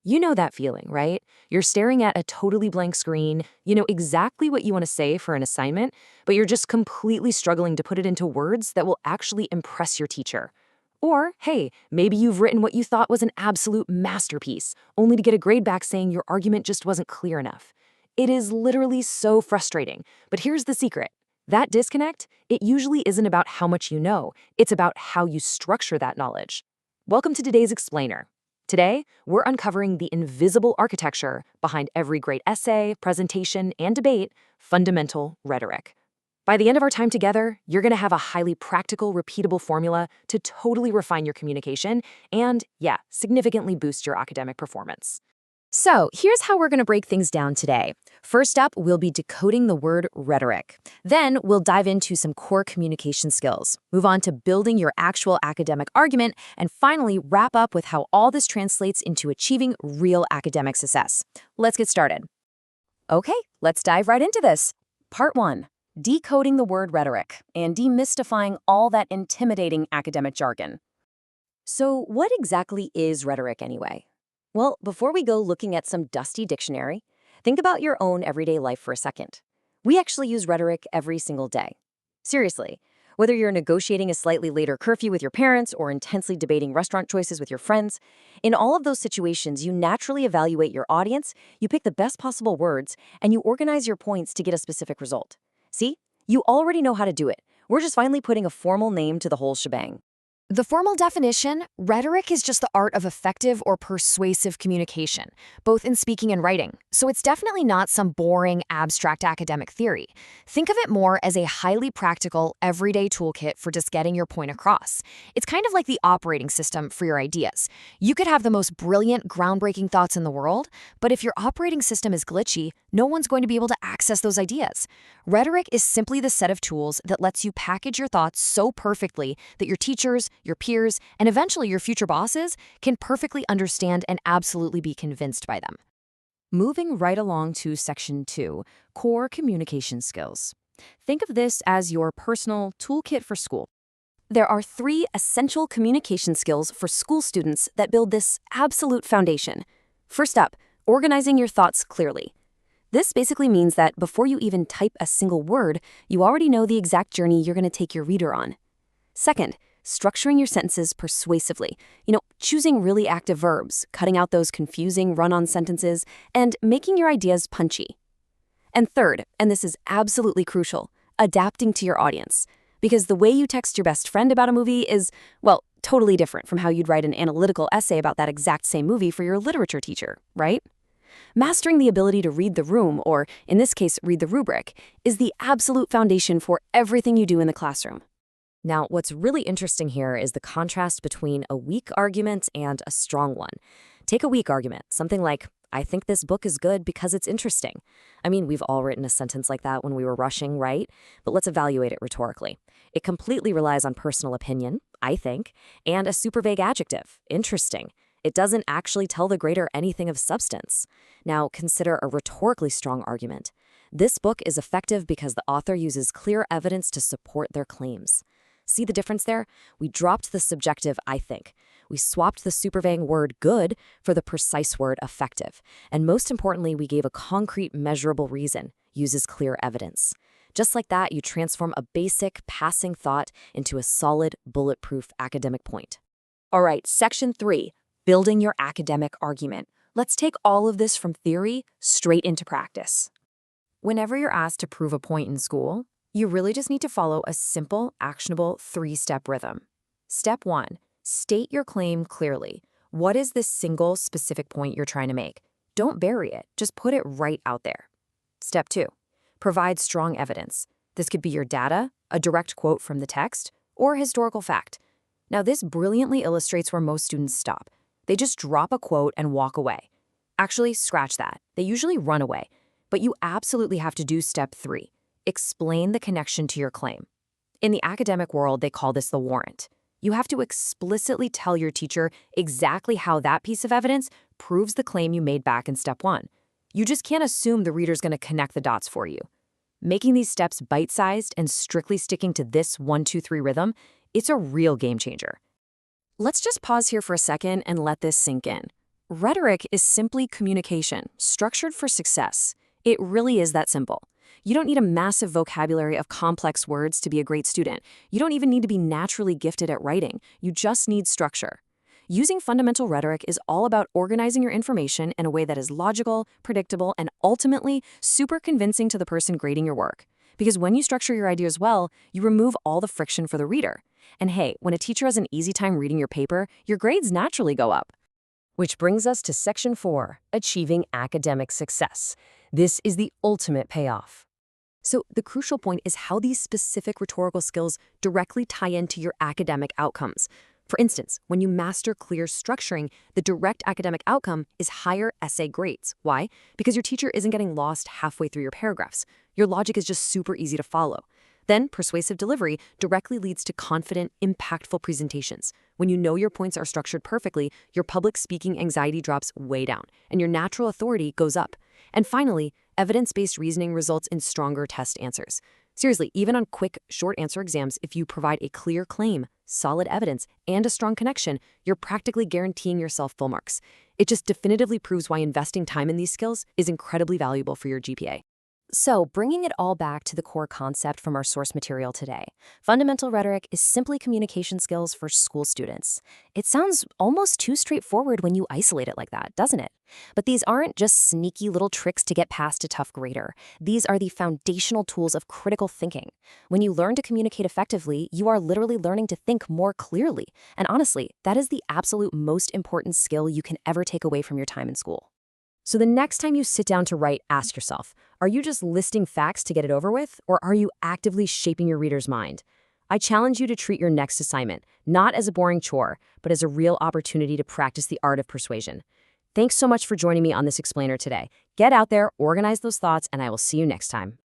You know that feeling, right? You're staring at a totally blank screen, you know exactly what you want to say for an assignment, but you're just completely struggling to put it into words that will actually impress your teacher. Or, hey, maybe you've written what you thought was an absolute masterpiece, only to get a grade back saying your argument just wasn't clear enough. It is literally so frustrating, but here's the secret. That disconnect, it usually isn't about how much you know, it's about how you structure that knowledge. Welcome to today's Explainer. Today, we're uncovering the invisible architecture behind every great essay, presentation, and debate, fundamental rhetoric. By the end of our time together, you're going to have a highly practical, repeatable formula to totally refine your communication and, significantly boost your academic performance. So, here's how we're going to break things down today. First up, we'll be decoding the word rhetoric. Then, we'll dive into some core communication skills, move on to building your actual academic argument, and finally, wrap up with how all this translates into achieving real academic success. Let's get started. Okay, let's dive right into this. Part 1. Decoding the word rhetoric and demystifying all that intimidating academic jargon. So, what exactly is rhetoric anyway? Well, before we go looking at some dusty dictionary, think about your own everyday life for a second. We actually use rhetoric every single day. Seriously, whether you're negotiating a slightly later curfew with your parents or intensely debating restaurant choices with your friends, in all of those situations, you naturally evaluate your audience, you pick the best possible words, and you organize your points to get a specific result. See? You already know how to do it. We're just finally putting a formal name to the whole shebang. The formal definition, rhetoric is just the art of effective or persuasive communication, both in speaking and writing. So it's definitely not some boring, abstract academic theory. Think of it more as a highly practical, everyday toolkit for just getting your point across. It's kind of like the operating system for your ideas. You could have the most brilliant, groundbreaking thoughts in the world, but if your operating system is glitchy, no one's going to be able to access those ideas. Rhetoric is simply the set of tools that lets you package your thoughts so perfectly that your teachers, your peers, and eventually your future bosses can perfectly understand and absolutely be convinced by them. Moving right along to Section 2, Core Communication Skills. Think of this as your personal toolkit for school. There are 3 essential communication skills for school students that build this absolute foundation. First up, organizing your thoughts clearly. This basically means that before you even type a single word, you already know the exact journey you're going to take your reader on. Second, structuring your sentences persuasively. Choosing really active verbs, cutting out those confusing run-on sentences, and making your ideas punchy. And third, and this is absolutely crucial, adapting to your audience. Because the way you text your best friend about a movie is, well, totally different from how you'd write an analytical essay about that exact same movie for your literature teacher, right? Mastering the ability to read the room, or in this case, read the rubric, is the absolute foundation for everything you do in the classroom. Now, what's really interesting here is the contrast between a weak argument and a strong one. Take a weak argument, something like, I think this book is good because it's interesting. I mean, we've all written a sentence like that when we were rushing, right? But let's evaluate it rhetorically. It completely relies on personal opinion, I think, and a super vague adjective, interesting. It doesn't actually tell the grader anything of substance. Now, consider a rhetorically strong argument. This book is effective because the author uses clear evidence to support their claims. See the difference there? We dropped the subjective I think. We swapped the super vague word good for the precise word effective. And most importantly, we gave a concrete, measurable reason, uses clear evidence. Just like that, you transform a basic, passing thought into a solid, bulletproof academic point. All right, Section 3. Building your academic argument. Let's take all of this from theory straight into practice. Whenever you're asked to prove a point in school, you really just need to follow a simple, actionable 3-step rhythm. Step 1, state your claim clearly. What is the single specific point you're trying to make? Don't bury it, just put it right out there. Step 2, provide strong evidence. This could be your data, a direct quote from the text, or historical fact. Now, this brilliantly illustrates where most students stop. They just drop a quote and walk away. Actually, scratch that. They usually run away. But you absolutely have to do Step 3. Explain the connection to your claim. In the academic world, they call this the warrant. You have to explicitly tell your teacher exactly how that piece of evidence proves the claim you made back in Step 1. You just can't assume the reader's going to connect the dots for you. Making these steps bite-sized and strictly sticking to this 1-2-3 rhythm, it's a real game changer. Let's just pause here for a second and let this sink in. Rhetoric is simply communication, structured for success. It really is that simple. You don't need a massive vocabulary of complex words to be a great student. You don't even need to be naturally gifted at writing. You just need structure. Using fundamental rhetoric is all about organizing your information in a way that is logical, predictable, and ultimately super convincing to the person grading your work. Because when you structure your ideas well, you remove all the friction for the reader. And hey, when a teacher has an easy time reading your paper, your grades naturally go up. Which brings us to Section 4, Achieving Academic Success. This is the ultimate payoff. So the crucial point is how these specific rhetorical skills directly tie into your academic outcomes. For instance, when you master clear structuring, the direct academic outcome is higher essay grades. Why? Because your teacher isn't getting lost halfway through your paragraphs. Your logic is just super easy to follow. Then, persuasive delivery directly leads to confident, impactful presentations. When you know your points are structured perfectly, your public speaking anxiety drops way down, and your natural authority goes up. And finally, evidence-based reasoning results in stronger test answers. Seriously, even on quick, short answer exams, if you provide a clear claim, solid evidence, and a strong connection, you're practically guaranteeing yourself full marks. It just definitively proves why investing time in these skills is incredibly valuable for your GPA. So, bringing it all back to the core concept from our source material today, fundamental rhetoric is simply communication skills for school students. It sounds almost too straightforward when you isolate it like that, doesn't it? But these aren't just sneaky little tricks to get past a tough grader. These are the foundational tools of critical thinking. When you learn to communicate effectively, you are literally learning to think more clearly. And honestly, that is the absolute most important skill you can ever take away from your time in school. So the next time you sit down to write, ask yourself, are you just listing facts to get it over with, or are you actively shaping your reader's mind? I challenge you to treat your next assignment not as a boring chore, but as a real opportunity to practice the art of persuasion. Thanks so much for joining me on this explainer today. Get out there, organize those thoughts, and I will see you next time.